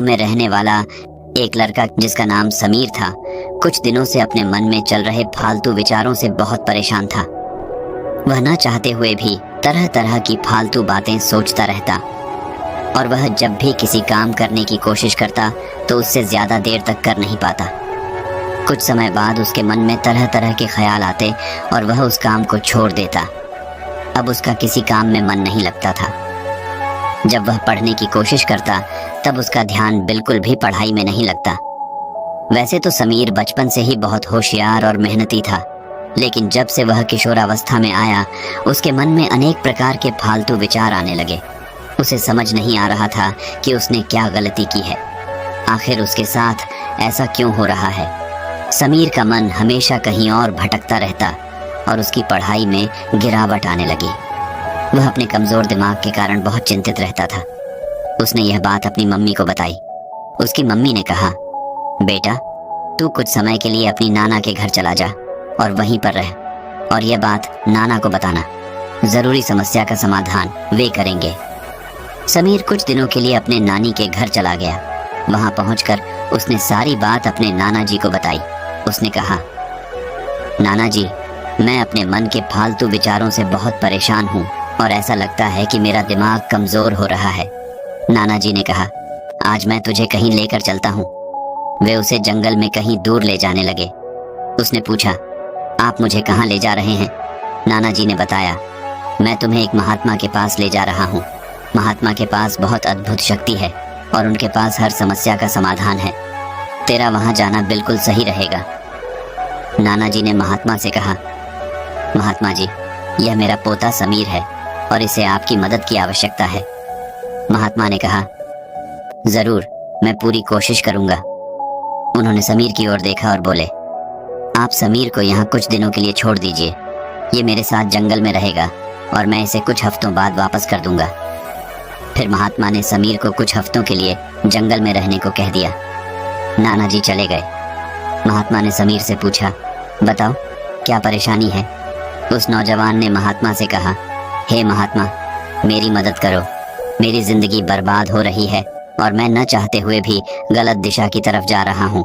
में रहने वाला एक लड़का जिसका नाम समीर था, कुछ दिनों से अपने मन में चल रहे फालतू विचारों से बहुत परेशान था। वह न चाहते हुए भी तरह तरह की फालतू बातें सोचता रहता और वह जब भी किसी काम करने की कोशिश करता तो उससे ज्यादा देर तक कर नहीं पाता। कुछ समय बाद उसके मन में तरह तरह के ख्याल आते और वह उस काम को छोड़ देता। अब उसका किसी काम में मन नहीं लगता था। जब वह पढ़ने की कोशिश करता तब उसका ध्यान बिल्कुल भी पढ़ाई में नहीं लगता। वैसे तो समीर बचपन से ही बहुत होशियार और मेहनती था, लेकिन जब से वह किशोरावस्था में आया उसके मन में अनेक प्रकार के फालतू विचार आने लगे। उसे समझ नहीं आ रहा था कि उसने क्या गलती की है, आखिर उसके साथ ऐसा क्यों हो रहा है। समीर का मन हमेशा कहीं और भटकता रहता और उसकी पढ़ाई में गिरावट आने लगी। वह अपने कमजोर दिमाग के कारण बहुत चिंतित रहता था। उसने यह बात अपनी मम्मी को बताई। उसकी मम्मी ने कहा, बेटा तू कुछ समय के लिए अपनी नाना के घर चला जा और वहीं पर रह, और यह बात नाना को बताना। जरूरी समस्या का समाधान वे करेंगे। समीर कुछ दिनों के लिए अपने नानी के घर चला गया। वहां पहुंचकर उसने सारी बात अपने नाना जी को बताई। उसने कहा, नाना जी, मैं अपने मन के फालतू विचारों से बहुत परेशान हूँ और ऐसा लगता है कि मेरा दिमाग कमजोर हो रहा है। नाना जी ने कहा, आज मैं तुझे कहीं लेकर चलता हूँ। वे उसे जंगल में कहीं दूर ले जाने लगे। उसने पूछा, आप मुझे कहाँ ले जा रहे हैं? नाना जी ने बताया, मैं तुम्हें एक महात्मा के पास ले जा रहा हूँ। महात्मा के पास बहुत अद्भुत शक्ति है और उनके पास हर समस्या का समाधान है। तेरा वहाँ जाना बिल्कुल सही रहेगा। नाना जी ने महात्मा से कहा, महात्मा जी, यह मेरा पोता समीर है और इसे आपकी मदद की आवश्यकता है। महात्मा ने कहा, जरूर, मैं पूरी कोशिश करूंगा। उन्होंने समीर की ओर देखा और बोले, आप समीर को यहाँ कुछ दिनों के लिए छोड़ दीजिए। ये मेरे साथ जंगल में रहेगा और मैं इसे कुछ हफ्तों बाद वापस कर दूंगा। फिर महात्मा ने समीर को कुछ हफ्तों के लिए जंगल में रहने को कह दिया। नाना जी चले गए। महात्मा ने समीर से पूछा, बताओ क्या परेशानी है? उस नौजवान ने महात्मा से कहा, हे महात्मा, मेरी मदद करो। मेरी जिंदगी बर्बाद हो रही है और मैं न चाहते हुए भी गलत दिशा की तरफ जा रहा हूँ।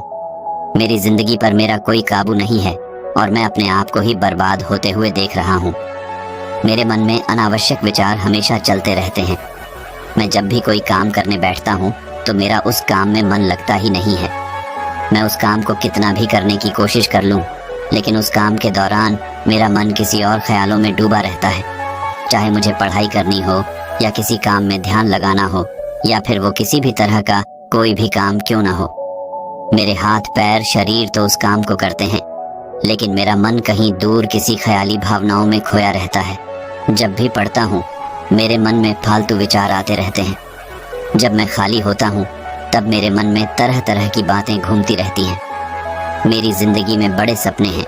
मेरी जिंदगी पर मेरा कोई काबू नहीं है और मैं अपने आप को ही बर्बाद होते हुए देख रहा हूँ। मेरे मन में अनावश्यक विचार हमेशा चलते रहते हैं। मैं जब भी कोई काम करने बैठता हूँ तो मेरा उस काम में मन लगता ही नहीं है। मैं उस काम को कितना भी करने की कोशिश कर लूँ, लेकिन उस काम के दौरान मेरा मन किसी और ख्यालों में डूबा रहता है। चाहे मुझे पढ़ाई करनी हो या किसी काम में ध्यान लगाना हो या फिर वो किसी भी तरह का कोई भी काम क्यों ना हो, मेरे हाथ पैर शरीर तो उस काम को करते हैं, लेकिन मेरा मन कहीं दूर किसी ख्याली भावनाओं में खोया रहता है। जब भी पढ़ता हूँ मेरे मन में फालतू विचार आते रहते हैं। जब मैं खाली होता हूँ तब मेरे मन में तरह तरह की बातें घूमती रहती हैं। मेरी जिंदगी में बड़े सपने हैं।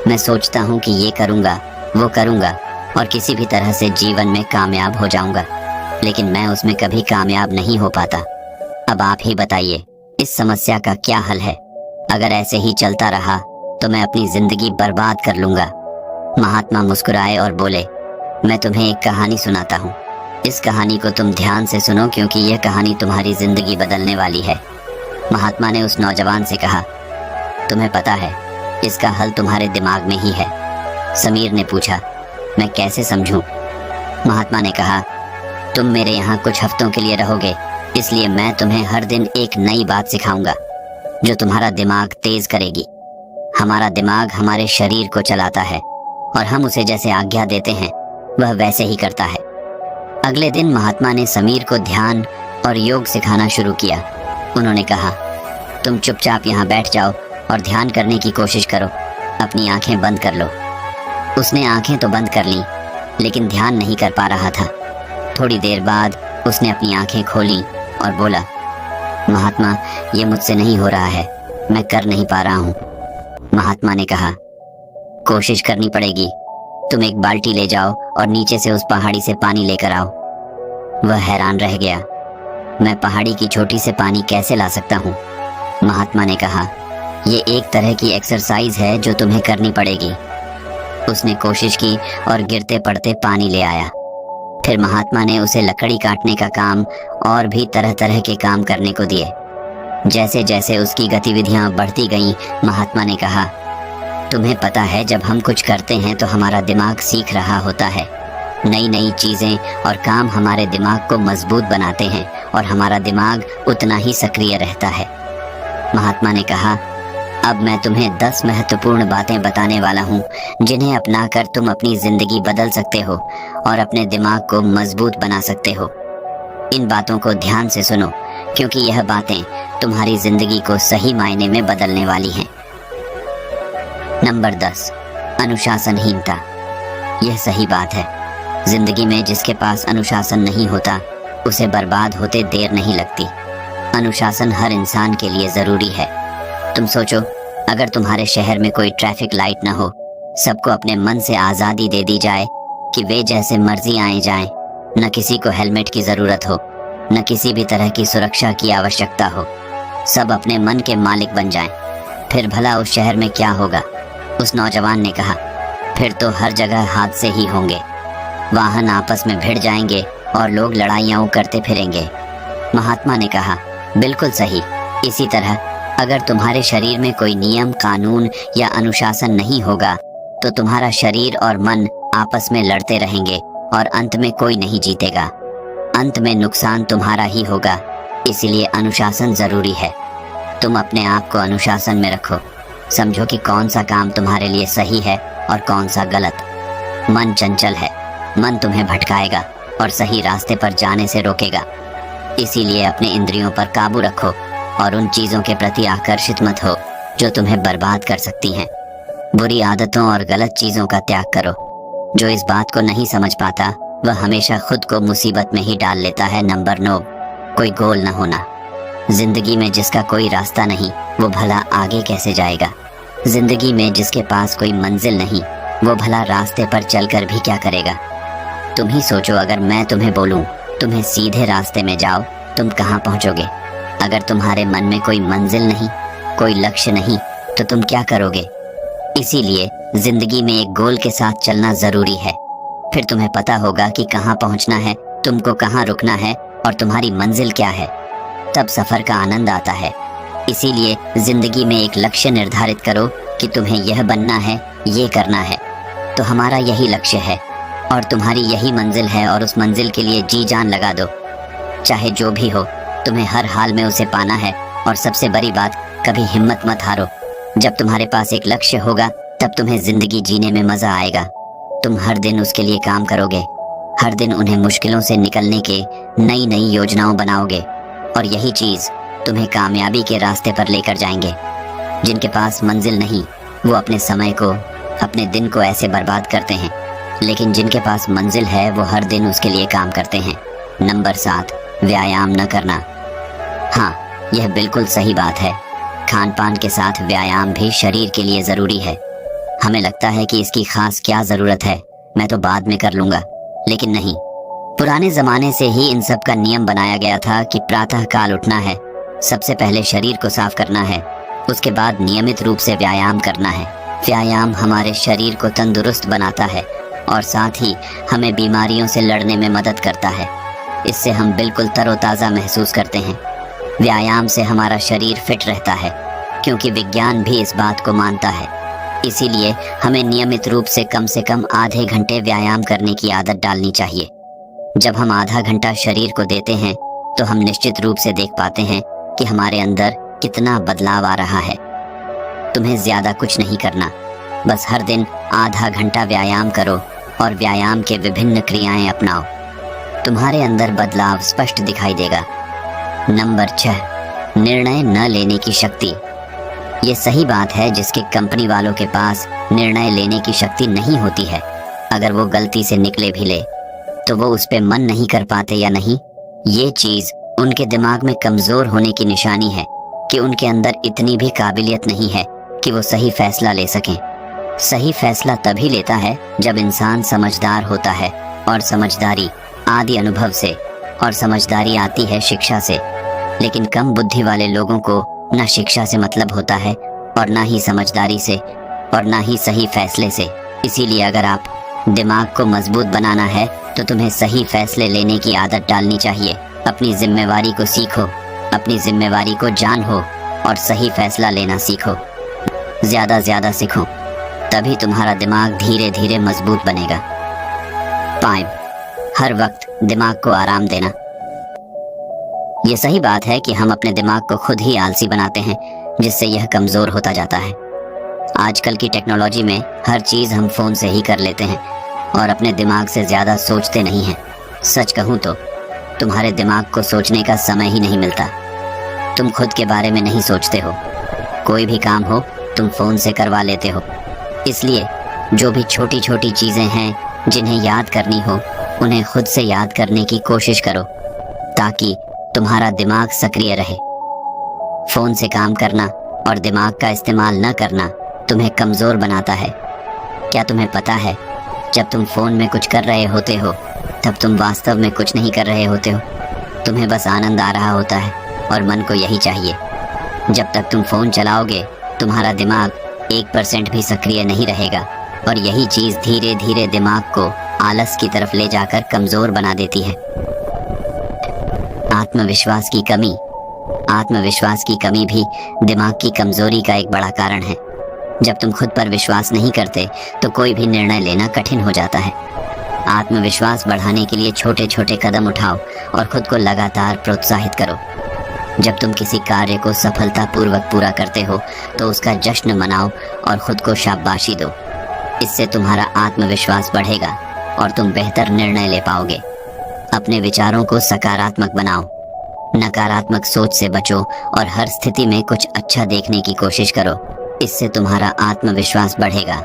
मैं सोचता हूँ कि ये करूँगा, वो करूँगा और किसी भी तरह से जीवन में कामयाब हो जाऊँगा, लेकिन मैं उसमें कभी कामयाब नहीं हो पाता। अब आप ही बताइए, इस समस्या का क्या हल है? अगर ऐसे ही चलता रहा तो मैं अपनी जिंदगी बर्बाद कर लूँगा। महात्मा मुस्कुराए और बोले, मैं तुम्हें एक कहानी सुनाता हूँ। इस कहानी को तुम ध्यान से सुनो क्योंकि यह कहानी तुम्हारी जिंदगी बदलने वाली है। महात्मा ने उस नौजवान से कहा, तुम्हें पता है इसका हल तुम्हारे दिमाग में ही है। समीर ने पूछा, मैं कैसे समझूं? महात्मा ने कहा, तुम मेरे यहाँ कुछ हफ्तों के लिए रहोगे, इसलिए मैं तुम्हें हर दिन एक नई बात सिखाऊंगा जो तुम्हारा दिमाग तेज करेगी। हमारा दिमाग हमारे शरीर को चलाता है और हम उसे जैसे आज्ञा देते हैं वह वैसे ही करता है। अगले दिन महात्मा ने समीर को ध्यान और योग सिखाना शुरू किया। उन्होंने कहा, तुम चुपचाप यहाँ बैठ जाओ और ध्यान करने की कोशिश करो। अपनी आंखें बंद कर लो। उसने आंखें तो बंद कर लीं, लेकिन ध्यान नहीं कर पा रहा था। थोड़ी देर बाद उसने अपनी आंखें खोली और बोला, महात्मा, ये मुझसे नहीं हो रहा है, मैं कर नहीं पा रहा हूँ। महात्मा ने कहा, कोशिश करनी पड़ेगी। तुम एक बाल्टी ले जाओ और नीचे से उस पहाड़ी से पानी लेकर आओ। वह हैरान रह गया, मैं पहाड़ी की चोटी से पानी कैसे ला सकता हूँ? महात्मा ने कहा, ये एक तरह की एक्सरसाइज है जो तुम्हें करनी पड़ेगी। उसने कोशिश की और गिरते पड़ते पानी ले आया। फिर महात्मा ने उसे लकड़ी काटने का काम और भी तरह तरह के काम करने को दिए। जैसे जैसे उसकी गतिविधियां बढ़ती गईं, महात्मा ने कहा, तुम्हें पता है जब हम कुछ करते हैं तो हमारा दिमाग सीख रहा होता है। नई नई चीजें और काम हमारे दिमाग को मजबूत बनाते हैं और हमारा दिमाग उतना ही सक्रिय रहता है। महात्मा ने कहा, अब मैं तुम्हें 10 महत्वपूर्ण बातें बताने वाला हूँ जिन्हें अपनाकर तुम अपनी जिंदगी बदल सकते हो और अपने दिमाग को मजबूत बना सकते हो। इन बातों को ध्यान से सुनो, क्योंकि यह बातें तुम्हारी जिंदगी को सही मायने में बदलने वाली हैं। नंबर 10, अनुशासनहीनता। यह सही बात है। जिंदगी में जिसके पास अनुशासन नहीं होता उसे बर्बाद होते देर नहीं लगती। अनुशासन हर इंसान के लिए जरूरी है। तुम सोचो, अगर तुम्हारे शहर में कोई ट्रैफिक लाइट ना हो, सबको अपने मन से आज़ादी दे दी जाए कि वे जैसे मर्जी आए जाएं, न किसी को हेलमेट की ज़रूरत हो, न किसी भी तरह की सुरक्षा की आवश्यकता हो, सब अपने मन के मालिक बन जाएं, फिर भला उस शहर में क्या होगा? उस नौजवान ने कहा, फिर तो हर जगह हादसे ही होंगे, वाहन आपस में भिड़ जाएंगे और लोग लड़ाइयाँ करते फिरेंगे। महात्मा ने कहा, बिल्कुल सही। इसी तरह अगर तुम्हारे शरीर में कोई नियम, कानून या अनुशासन नहीं होगा तो तुम्हारा शरीर और मन आपस में लड़ते रहेंगे और अंत में कोई नहीं जीतेगा। अंत में नुकसान तुम्हारा ही होगा। इसीलिए अनुशासन जरूरी है। तुम अपने आप को अनुशासन में रखो। समझो कि कौन सा काम तुम्हारे लिए सही है और कौन सा गलत। मन चंचल है, मन तुम्हें भटकाएगा और सही रास्ते पर जाने से रोकेगा। इसीलिए अपने इंद्रियों पर काबू रखो और उन चीज़ों के प्रति आकर्षित मत हो जो तुम्हें बर्बाद कर सकती हैं। बुरी आदतों और गलत चीज़ों का त्याग करो। जो इस बात को नहीं समझ पाता वह हमेशा खुद को मुसीबत में ही डाल लेता है। नंबर 9, कोई गोल न होना। जिंदगी में जिसका कोई रास्ता नहीं वो भला आगे कैसे जाएगा? जिंदगी में जिसके पास कोई मंजिल नहीं वो भला रास्ते पर चलकर भी क्या करेगा? तुम ही सोचो, अगर मैं तुम्हें बोलूं तुम्हें सीधे रास्ते में जाओ, तुम कहाँ पहुँचोगे? अगर तुम्हारे मन में कोई मंजिल नहीं, कोई लक्ष्य नहीं, तो तुम क्या करोगे? इसीलिए जिंदगी में एक गोल के साथ चलना जरूरी है। फिर तुम्हें पता होगा कि कहाँ पहुँचना है, तुमको कहाँ रुकना है और तुम्हारी मंजिल क्या है। तब सफर का आनंद आता है। इसीलिए जिंदगी में एक लक्ष्य निर्धारित करो कि तुम्हें यह बनना है, ये करना है। तो हमारा यही लक्ष्य है और तुम्हारी यही मंजिल है और उस मंजिल के लिए जी जान लगा दो। चाहे जो भी हो, तुम्हें हर हाल में उसे पाना है। और सबसे बड़ी बात, कभी हिम्मत मत हारो। जब तुम्हारे पास एक लक्ष्य होगा तब तुम्हें जिंदगी जीने में मजा आएगा। तुम हर दिन उसके लिए काम करोगे, हर दिन उन्हें मुश्किलों से निकलने के नई नई योजनाओं बनाओगे और यही चीज तुम्हें कामयाबी के रास्ते पर लेकर जाएंगे। जिनके पास मंजिल नहीं वो अपने समय को, अपने दिन को ऐसे बर्बाद करते हैं, लेकिन जिनके पास मंजिल है वो हर दिन उसके लिए काम करते हैं। नंबर 7, व्यायाम न करना। हाँ, यह बिल्कुल सही बात है। खान पान के साथ व्यायाम भी शरीर के लिए ज़रूरी है। हमें लगता है कि इसकी खास क्या ज़रूरत है, मैं तो बाद में कर लूँगा, लेकिन नहीं। पुराने ज़माने से ही इन सब का नियम बनाया गया था कि प्रातः काल उठना है, सबसे पहले शरीर को साफ करना है, उसके बाद नियमित रूप से व्यायाम करना है। व्यायाम हमारे शरीर को तंदुरुस्त बनाता है और साथ ही हमें बीमारियों से लड़ने में मदद करता है। इससे हम बिल्कुल तरोताज़ा महसूस करते हैं। व्यायाम से हमारा शरीर फिट रहता है, क्योंकि विज्ञान भी इस बात को मानता है। इसीलिए हमें नियमित रूप से कम आधे घंटे व्यायाम करने की आदत डालनी चाहिए। जब हम आधा घंटा शरीर को देते हैं तो हम निश्चित रूप से देख पाते हैं कि हमारे अंदर कितना बदलाव आ रहा है। तुम्हें ज़्यादा कुछ नहीं करना, बस हर दिन आधा घंटा व्यायाम करो और व्यायाम के विभिन्न क्रियाएं अपनाओ। तुम्हारे अंदर बदलाव स्पष्ट दिखाई देगा। नंबर 6, निर्णय न लेने की शक्ति। ये सही बात है, जिसके कंपनी वालों के पास निर्णय लेने की शक्ति नहीं होती है, अगर वो गलती से निकले भी ले तो वो उस पे मन नहीं कर पाते या नहीं। ये चीज़ उनके दिमाग में कमज़ोर होने की निशानी है कि उनके अंदर इतनी भी काबिलियत नहीं है कि वो सही फैसला ले सकें। सही फैसला तभी लेता है जब इंसान समझदार होता है, और समझदारी आदि अनुभव से, और समझदारी आती है शिक्षा से। लेकिन कम बुद्धि वाले लोगों को ना शिक्षा से मतलब होता है और ना ही समझदारी से और ना ही सही फैसले से। इसीलिए अगर आप दिमाग को मजबूत बनाना है तो तुम्हें सही फैसले लेने की आदत डालनी चाहिए। अपनी जिम्मेवारी को सीखो, अपनी जिम्मेवारी को जानो और सही फैसला लेना सीखो। ज्यादा सीखो, तभी तुम्हारा दिमाग धीरे धीरे मजबूत बनेगा। 5. हर वक्त दिमाग को आराम देना। ये सही बात है कि हम अपने दिमाग को खुद ही आलसी बनाते हैं, जिससे यह कमजोर होता जाता है। आजकल की टेक्नोलॉजी में हर चीज हम फोन से ही कर लेते हैं और अपने दिमाग से ज्यादा सोचते नहीं हैं। सच कहूँ तो तुम्हारे दिमाग को सोचने का समय ही नहीं मिलता। तुम खुद के बारे में नहीं सोचते हो। कोई भी काम हो तुम फोन से करवा लेते हो। इसलिए जो भी छोटी छोटी चीजें हैं जिन्हें याद करनी हो, उन्हें खुद से याद करने की कोशिश करो, ताकि तुम्हारा दिमाग सक्रिय रहे। फोन से काम करना और दिमाग का इस्तेमाल न करना तुम्हें कमजोर बनाता है। क्या तुम्हें पता है, जब तुम फोन में कुछ कर रहे होते हो तब तुम वास्तव में कुछ नहीं कर रहे होते हो। तुम्हें बस आनंद आ रहा होता है और मन को यही चाहिए। जब तक तुम फोन चलाओगे तुम्हारा दिमाग 1% भी सक्रिय नहीं रहेगा और यही चीज धीरे धीरे दिमाग को आलस की तरफ ले जाकर कमजोर बना देती है। आत्मविश्वास की कमी। आत्मविश्वास की कमी भी दिमाग की कमजोरी का एक बड़ा कारण है। जब तुम खुद पर विश्वास नहीं करते तो कोई भी निर्णय लेना कठिन हो जाता है। आत्मविश्वास बढ़ाने के लिए छोटे छोटे कदम उठाओ और खुद को लगातार प्रोत्साहित करो। जब तुम किसी कार्य को सफलतापूर्वक पूरा करते हो तो उसका जश्न मनाओ और खुद को शाबाशी दो। इससे तुम्हारा आत्मविश्वास बढ़ेगा और तुम बेहतर निर्णय ले पाओगे। अपने विचारों को सकारात्मक बनाओ, नकारात्मक सोच से बचो और हर स्थिति में कुछ अच्छा देखने की कोशिश करो। इससे तुम्हारा आत्मविश्वास बढ़ेगा